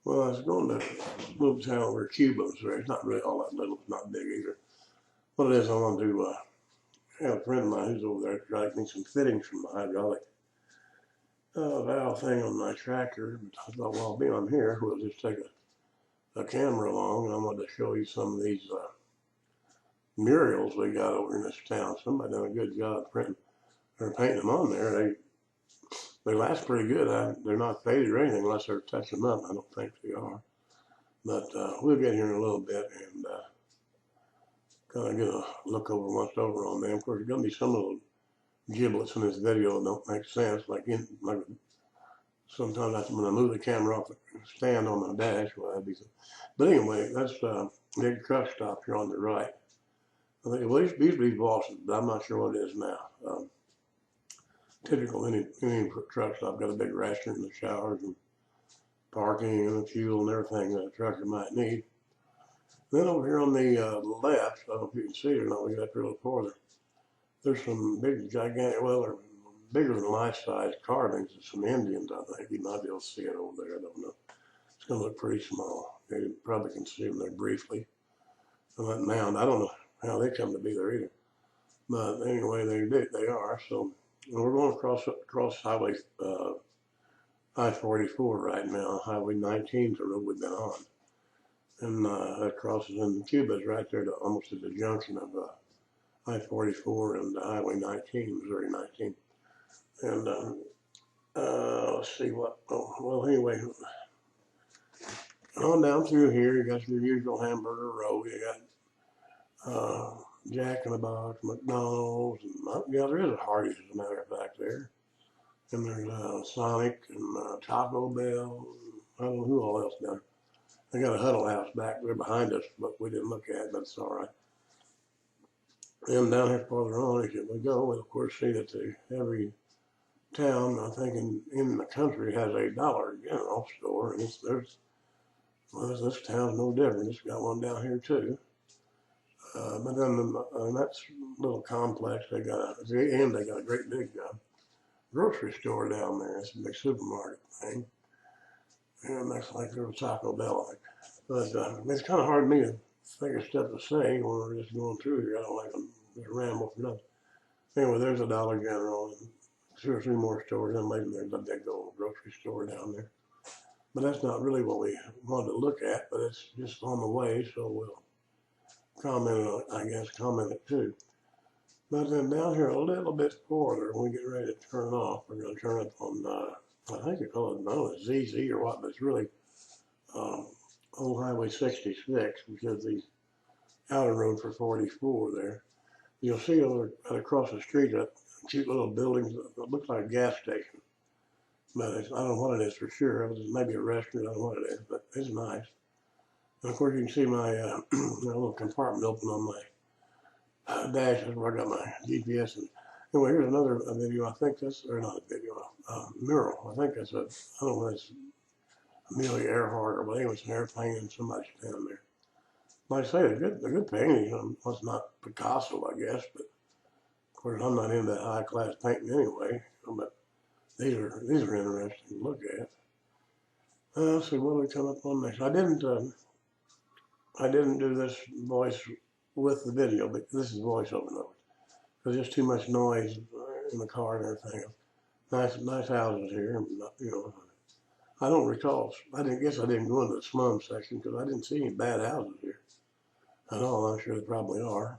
Well, I was going to a little town where Cuba was there. It's not really all that little. It's not big either. What it is, I want to have a friend of mine who's over there to try to make some fittings from the hydraulic valve thing on my tractor. I thought, well, being I'm here, we'll just take a camera along, and I wanted to show you some of these murals we got over in this town. Somebody done a good job printing or painting them on there. They last pretty good. They're not faded or anything unless they're touching them up. I don't think they are. But we'll get here in a little bit and kind of get a look over once over on them. Of course, there's going to be some little giblets in this video that don't make sense. Like sometimes when I move the camera off the stand on my dash, well, that'd be. But anyway, that's big truck stop here on the right. I think it used to be Boston, but I'm not sure what it is now. Typical any truck stop got a big restroom and the showers and parking and the fuel and everything that a trucker might need. Then over here on the left, I don't know if you can see it or not, we got a little further. There's some big, gigantic, well, they're bigger than life-size carvings of some Indians, I think. You might be able to see it over there, I don't know. It's going to look pretty small. You probably can see them there briefly. On that mound, I don't know how they come to be there either. But anyway, they are. So we're going across Highway I-44 right now. Highway 19 is the road we've been on. And that crosses in Cuba is right there to almost at the junction of I-44 and Highway 19, Missouri 19. And let's see what, well, anyway, on down through here, you got your usual hamburger row. You got Jack in the Box, McDonald's, and yeah, there is a Hardee's, as a matter of fact, there. And there's Sonic and Taco Bell. I don't know who all else down there. They got a Huddle House back there behind us, but we didn't look at it, but it's all right. And down here farther on, as we go, we'll of course see that every town, I think, in the country has a Dollar General store, and well, this town's no different. It's got one down here too. But then in that little complex, they got a great big grocery store down there. It's a big supermarket thing. And that's like there's Taco Bell, I think. But it's kind of hard for me to figure stuff to say when we're just going through here. I don't like to ramble for nothing. Anyway, there's a Dollar General and 2 or 3 more stores, and maybe there's a big old grocery store down there. But that's not really what we wanted to look at, but it's just on the way, so we'll comment on it too. But then down here a little bit farther, when we get ready to turn off, we're going to turn up on, I think they call it, I don't know, ZZ or what, but it's really Old Highway 66, which is the outer road for 44 there. You'll see over right across the street a cute little building that looks like a gas station. But I don't know what it is for sure. It was maybe a restaurant, I don't know what it is, but it's nice. And of course you can see my little compartment open on my dash. That's where I got my GPS. And anyway, here's another video. I think that's, or not a video, mural. I think that's I don't know if it's Amelia Earhart or whatever. It's an airplane and somebody standing there. Like I say, they're good paintings. Well, it's not Picasso, I guess, but of course I'm not into that high class painting anyway. But these are interesting to look at. Let's see what do we come up on next. I didn't do this voice with the video, but this is voiceover notes. There's just too much noise in the car and everything. Nice houses here. You know, I don't recall. I didn't go into the slum section because I didn't see any bad houses here at all. I'm sure they probably are.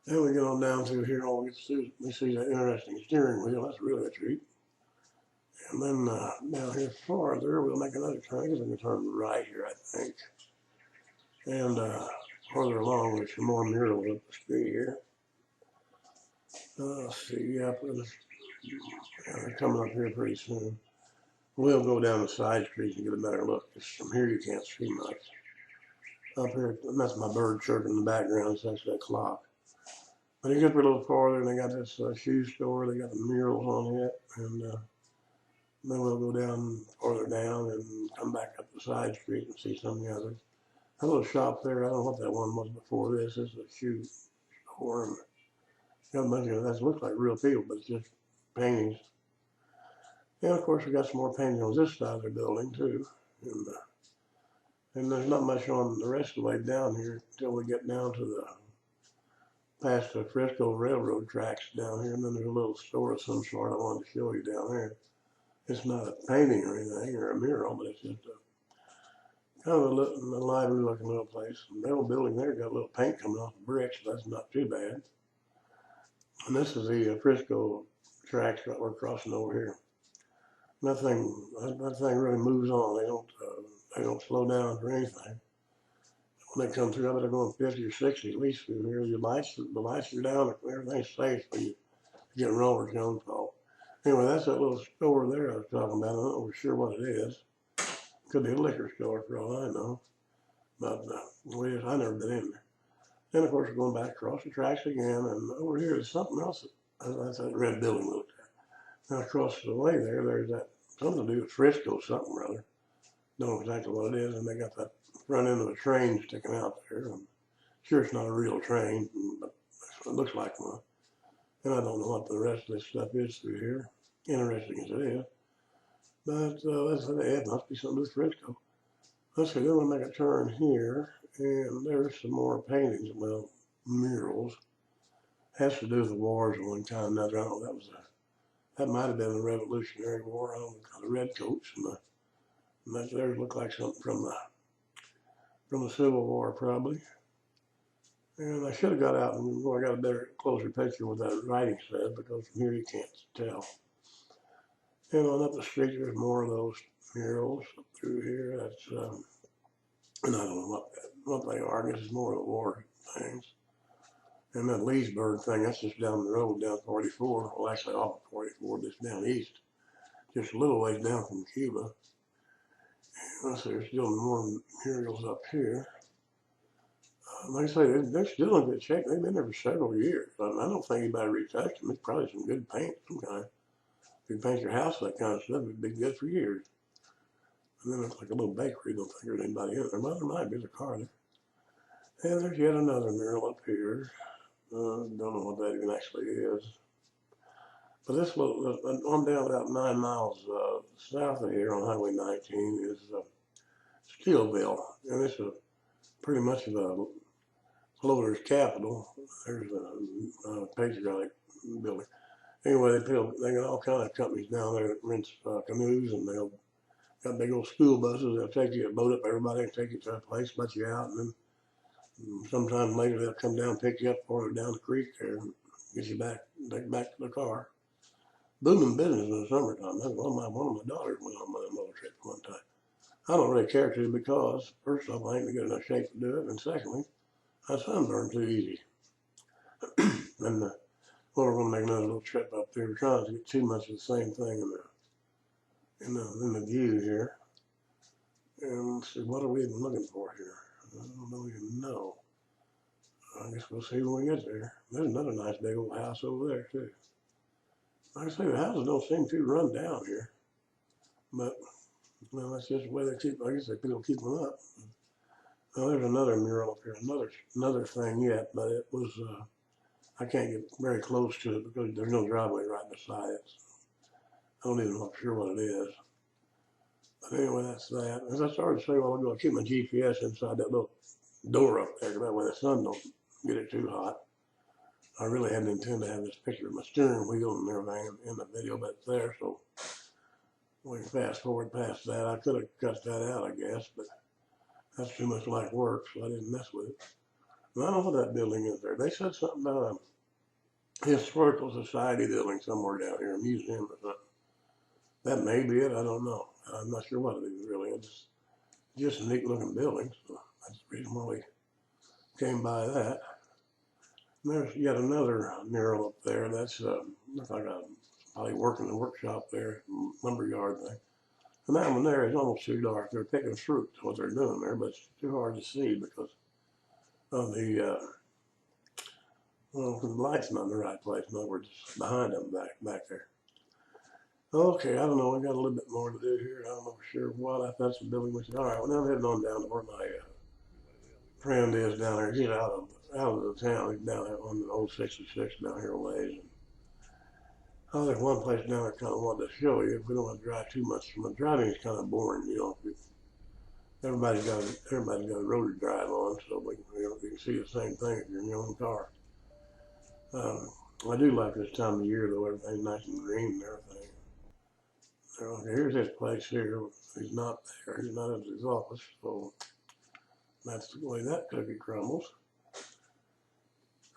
Then we get on down through here. We see that interesting steering wheel. That's really a treat. And then down here farther, we'll make another turn. I guess we can turn right here, I think. And further along, there's some more murals up the street here. Let's see, yeah, they're coming up here pretty soon. We'll go down the side streets and get a better look. From here, you can't see much. Up here, and that's my bird chirping in the background. So that's that clock. But you get a little farther, and they got this shoe store. They got the murals on it, and then we'll go down farther down and come back up the side street and see some of the others. That little shop there, I don't know what that one was before this. This is a shoe store. And got a bunch of that looks like real people, but it's just paintings. And of course, we got some more paintings on this side of the building too. And there's not much on the rest of the way down here until we get down to the past the Frisco Railroad tracks down here, and then there's a little store of some sort I wanted to show you down there. It's not a painting or anything or a mural, but it's just a kind of a lively looking little place. And the old building there got a little paint coming off the bricks, so that's not too bad. And this is the Frisco tracks that we're crossing over here. That thing really moves on. They don't slow down for anything. When they come through, I bet they're going 50 or 60 at least through here. The lights are down, everything's safe, but you get rollers, your own fault. Anyway, that's that little store there I was talking about. I'm not really sure what it is. Could be a liquor store for all I know. But I've never been in there. Then, of course, we're going back across the tracks again, and over here is something else. That's that red building looked at. Now, across the way there's that something to do with Frisco, something or other. Don't know exactly what it is, and they got that front end of a train sticking out there. I'm sure it's not a real train, but it looks like one. And I don't know what the rest of this stuff is through here, interesting as it is. But it must be something with Frisco. Let's see, then we make a turn here, and there's some more paintings, well, murals. Has to do with the wars of one kind or another. I don't know, that might have been the Revolutionary War. I don't know, the redcoats and that there look like something from the Civil War probably. And I should have got out and I got a better, closer picture of what that writing said, because from here you can't tell. And on up the street, there's more of those murals up through here. That's, and I don't know what they are. I guess it's more of the war things. And that Leesburg thing, that's just down the road, down 44. Well, actually off of 44, just down east. Just a little ways down from Cuba. And let's see, there's still more murals up here. Like I say, they're still in good shape. They've been there for several years. I don't think anybody retouched them. It's probably some good paint, some kind. If you paint your house, that kind of stuff, it'd be good for years. And then it's like a little bakery. Don't think there's anybody in there. Well, there might be. There's a car there. And there's yet another mural up here. Don't know what that even actually is. But this little, on down about 9 miles south of here on Highway 19 is Steelville. And it's pretty much of a floater's capital. There's a patriotic building. Anyway, they got all kinds of companies down there that rents canoes, and they'll got big old school buses. They'll take you, boat up everybody, and take you to a place, let you out, and then sometime later they'll come down, pick you up farther down the creek there, and get you back, take you back to the car. Booming business in the summertime. That's one of my daughters went on my motor trip one time. I don't really care to, because first off, I ain't in good enough shape to do it, and secondly, I sunburn too easy. And well, we're going to make another little trip up there. We're trying to get too much of the same thing in the view here. And let's see, what are we even looking for here? I don't even know. I guess we'll see when we get there. There's another nice big old house over there too. Like I say, the houses don't seem too run down here, but well, that's just the way they keep. I guess people keep them up. Well, there's another mural up here, another thing yet, but it was. I can't get very close to it because there's no driveway right beside it. So I don't even know for sure what it is. But anyway, that's that. As I started to say a while ago, I keep my GPS inside that little door up there, that way the sun don't get it too hot. I really hadn't intended to have this picture of my steering wheel and everything in the video, but it's there, so we can fast forward past that. I could have cut that out, I guess, but that's too much like work, so I didn't mess with it. And I don't know what that building is there. They said something about a historical society building somewhere down here, a museum or something. That may be it, I don't know. I'm not sure what it is really. It's just a neat looking building, so that's the reason why we came by that. And there's yet another mural up there. That's looks like probably working the workshop there, lumberyard thing. And that one there is almost too dark. They're picking fruit, what they're doing there, but it's too hard to see because of the the light's not in the right place. In other words, it's behind them back there. Okay, I don't know. We got a little bit more to do here. I don't know for sure what. I thought some building was all right. Well, now I'm heading on down to where my friend is down there. He's out of the town. He's down there on the old 66 down here a ways. Oh, there's one place down there I kind of wanted to show you. If we don't want to drive too much, my driving is kind of boring, you know. everybody's got a rotary drive on, so you can see the same thing if you're in your own car. I do like this time of year though. Everything's nice and green and everything. So here's his place here. He's not there. He's not at his office, so that's the way that cookie crumbles.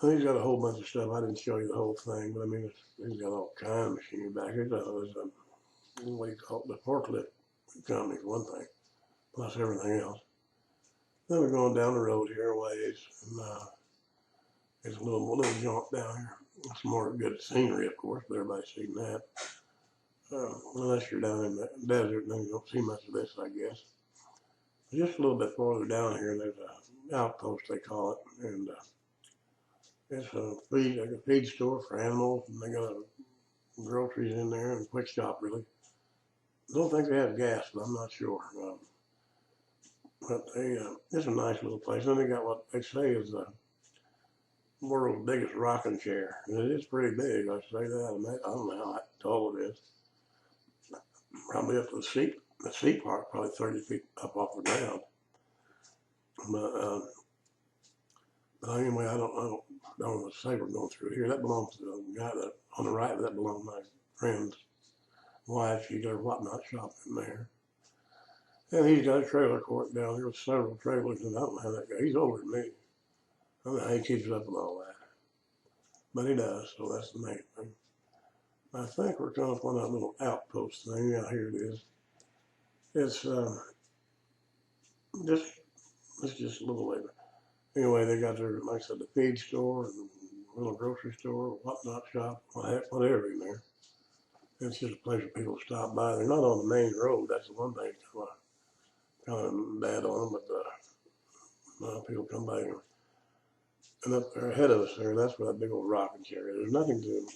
He's got a whole bunch of stuff. I didn't show you the whole thing, but I mean, he's got all kinds of machinery back here. There's what do you call it? The forklift company, for one thing, plus everything else. Then we're going down the road here a ways, and there's a little jaunt down here. It's more good scenery, of course, but everybody's seen that. Unless you're down in the desert, then you don't see much of this, I guess. Just a little bit farther down here, there's an outpost, they call it, and it's a feed store for animals, and they got groceries in there and a quick shop, really. Don't think they have gas, but I'm not sure. But it's a nice little place. And they got what they say is the world's biggest rocking chair. And it is pretty big, I say that. I don't know how tall it is. Probably up to the seat part, probably 30 feet up off the ground. But anyway, I don't know what to say we're going through here. That belongs to the guy that on the right. That belongs to my friend's wife. She does whatnot shopping in there. And he's got a trailer court down here with several trailers, and I don't know how that guy. He's older than me. I don't know how he keeps up with all that, but he does. So that's the main thing. I think we're coming up on that little outpost thing. Yeah, here it is. It's just a little later. Anyway, they got their, like I said, the feed store and the little grocery store, whatnot shop, whatever in there. It's just a place for people to stop by. They're not on the main road. That's the one thing kind of bad on them, but people come by here. And up there ahead of us there, that's where that big old rocking chair is. There's nothing to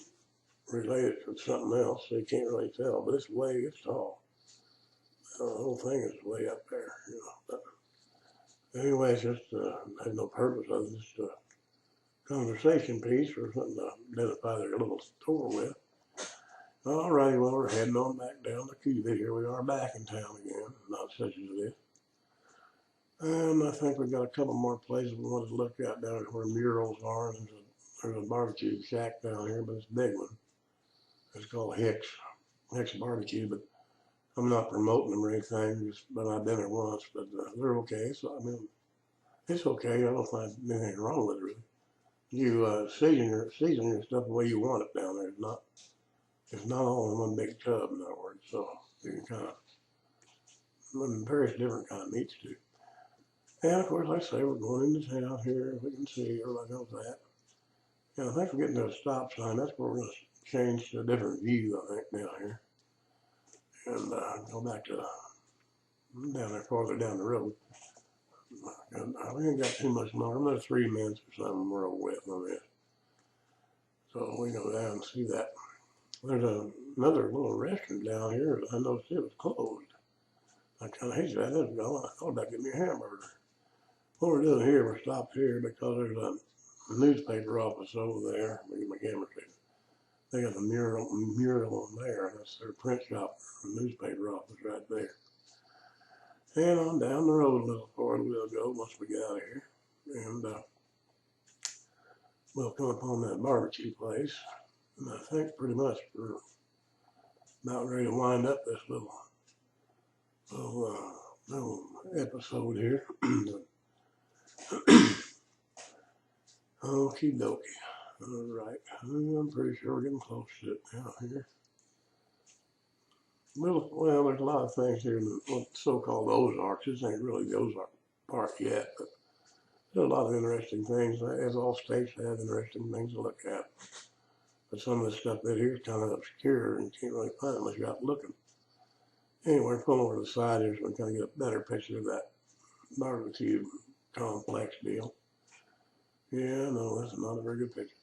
relate it to something else, so you can't really tell, but it's tall. The whole thing is way up there, you know. But anyway, it's just had no purpose other than just a conversation piece or something to identify their little store with. All righty, well, we're heading on back down to Cuba. Here we are back in town again, not such as this. And I think we've got a couple more places we want to look at down where murals are. And there's a barbecue shack down here, but it's a big one. It's called Hicks Barbecue, but I'm not promoting them or anything, but I've been there once, but they're okay. So, I mean, it's okay. I don't find anything wrong with it, really. You season your stuff the way you want it down there. It's not all in one big tub, in other words. So you can kind of, various different kind of meats too. And of course, like I say, we're going into town here. We can see, everybody knows that. And I think we're getting to a stop sign. That's where we're going to change to a different view, I think, down here. And go back to down there, farther down the road. And we ain't got too much longer. Another 3 minutes or something we're over with on this. So we go down and see that. There's another little restaurant down here. I noticed it was closed. I kind of hate that. I thought about getting me a hamburger. What we're doing here, we're stopped here because there's a newspaper office over there. Let me get my camera straight. They got a mural on there. That's their print shop, newspaper office right there. And on down the road a little farther we'll go once we get out of here. And we'll come upon that barbecue place. And I think pretty much we're about ready to wind up this little episode here. Okie dokie. All right. I'm pretty sure we're getting close to it now here. Well, there's a lot of things here in the so-called Ozarks. This ain't really the Ozark part yet, but there's a lot of interesting things. As all states have interesting things to look at. But some of the stuff that here is kind of obscure and you can't really find it unless you're out looking. Anyway, we're pulling over to the side here so we can kind of get a better picture of that barbecue complex deal. Yeah, no, that's not a very good picture.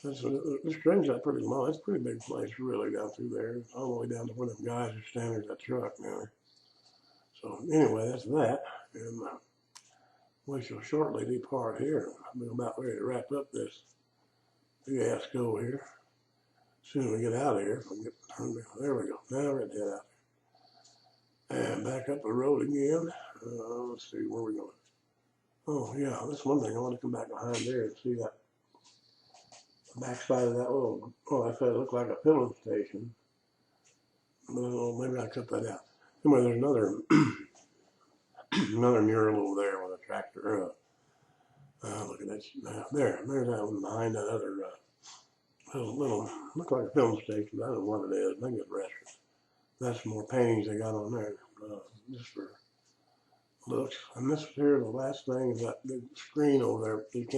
The string's out pretty long. It's a pretty big place, really, down through there. All the way down to where them guys are standing at that truck now. So, anyway, that's that. And we shall shortly depart here. I'm about ready to wrap up this fiasco here. As soon as we get out of here, we get turned. There we go. Now we're going to head out. And back up the road again. Let's see, where are we going? Oh yeah, that's one thing. I want to come back behind there and see that backside of that little. Oh, I said it looked like a filling station. Maybe I cut that out. Anyway, there's another another mural over there with a tractor. Look at that. There's that one behind that other little look like a filling station. I don't know what it is. Maybe it's a restaurant. That's some more paintings they got on there, just for looks. And this here, the last thing is that big screen over there. You can't